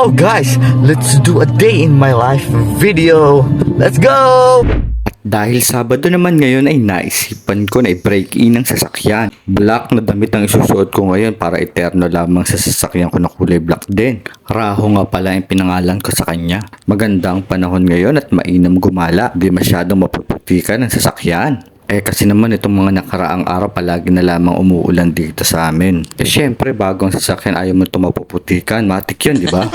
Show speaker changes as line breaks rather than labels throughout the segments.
Hello guys, let's do a day in my life video. Let's go! Dahil Sabado naman ngayon ay naisipan ko na i-break in ang sasakyan. Black na damit ang isusuot ko ngayon para eterno lamang sa sasakyan ko na kulay black din. Raho nga pala yung pinangalan ko sa kanya. Magandang panahon ngayon at mainam gumala. Di masyadong mapuputikan ang sasakyan. Kasi naman itong mga nakaraang araw palagi na lamang umuulan dito sa amin. Syempre bagong sasakyan ayaw mo itong mapuputikan. Matik yun, di ba?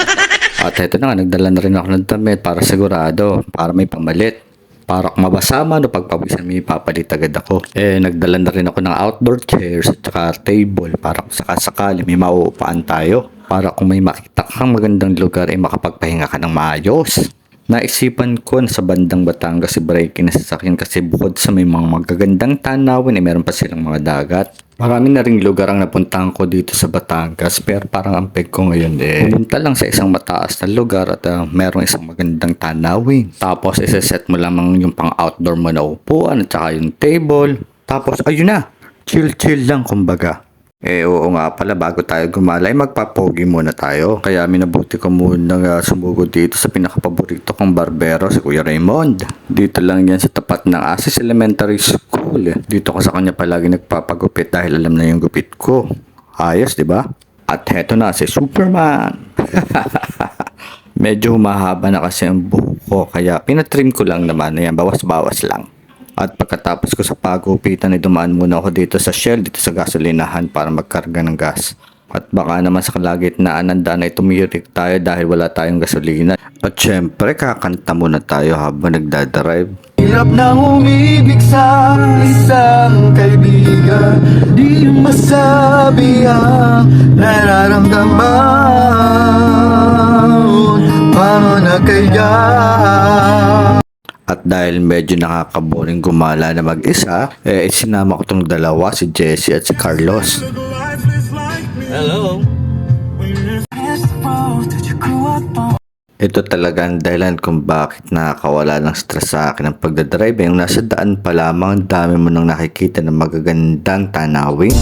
At ito na nga, nagdala na rin ako ng damit para sigurado, para may pamalit. Para kung mabasa man o pagpawisan may papalit agad ako. Nagdala na rin ako ng outdoor chairs at saka table para kung sakasakali may mauupaan tayo. Para kung may makita kang magandang lugar ay makapagpahinga ka ng maayos. Naisipan ko na sa bandang Batangas si breaking na sasakyan kasi bukod sa may mga magagandang tanawin ay meron pa silang mga dagat. Marami na ring lugar ang napuntahan ko dito sa Batangas pero parang ang peg ko ngayon pumunta lang sa isang mataas na lugar at merong isang magandang tanawin. Tapos isa-set mo lamang yung pang outdoor mo na upuan at saka yung table. Tapos ayun na, chill lang kumbaga. Oo nga pala, bago tayo gumala ay magpapogi muna tayo. Kaya minabuti ko muna sumugod dito sa pinakapaborito kong barbero, si Kuya Raymond. Dito lang yan sa tapat ng Asis Elementary School. Dito ko sa kanya palagi nagpapagupit dahil alam na yung gupit ko. Ayos, di ba? At heto na si Superman. Medyo humahaba na kasi ang buhok ko kaya pinatrim ko lang naman. Ayan, bawas-bawas lang. At pagkatapos ko sa pagupitan ay dumaan muna ako dito sa Shell, dito sa gasolinahan para magkarga ng gas. At baka naman sa kalagitnaan ng daan ay tumirik tayo dahil wala tayong gasolina. At syempre kakanta muna tayo habang nagdadrive.
Hirap nang umibig sa isang kaibigan, di masabi ang nararamdaman. Paano na kaya?
At dahil medyo nakakaboring gumala na mag-isa, sinama ko tong dalawa, si Jessie at si Carlos.
Hello.
Ito talaga ang dahilan kung bakit nakakawala ng stress sa akin ang pagdadrive. Yung nasa daan pa lamang, dami mo nang nakikita ng magagandang tanawin.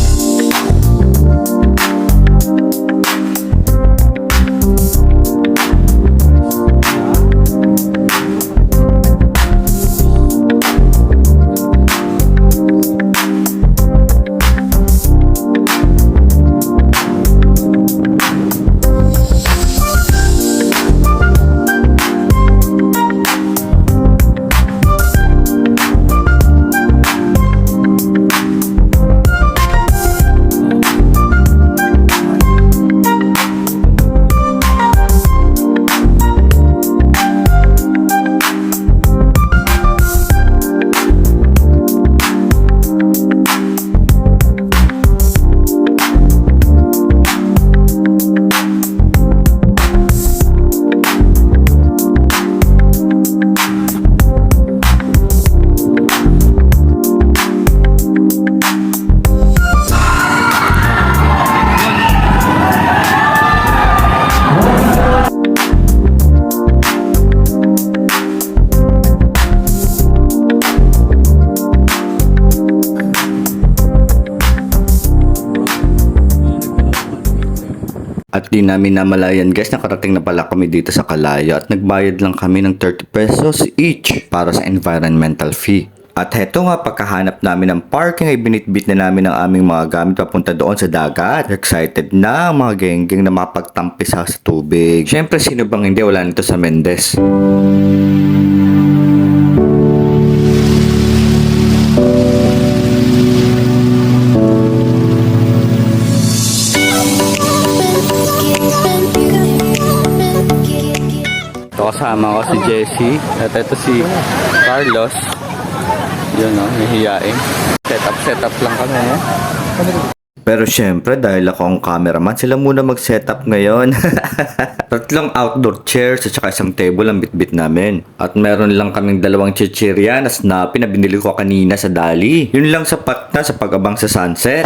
At di namin namalayan guys, nakarating na pala kami dito sa Calaya at nagbayad lang kami ng 30 pesos each para sa environmental fee. At heto nga, pagkahanap namin ng parking ay binitbit na namin ang aming mga gamit papunta doon sa dagat. Excited na ang mga genggeng na mapagtampis sa tubig. Syempre sino bang hindi, wala nito sa Mendez. Kasama ko si Jessie at ito si Carlos. Yun nahihiyain. Set up lang kami. Pero syempre dahil ako ang cameraman, sila muna mag-setup ngayon. 3 outdoor chairs at saka isang table ang bitbit namin. At meron lang kaming 2 chichirya na snappy na binili ko kanina sa Dali. Yun lang sapat na sa pag-abang sa sunset.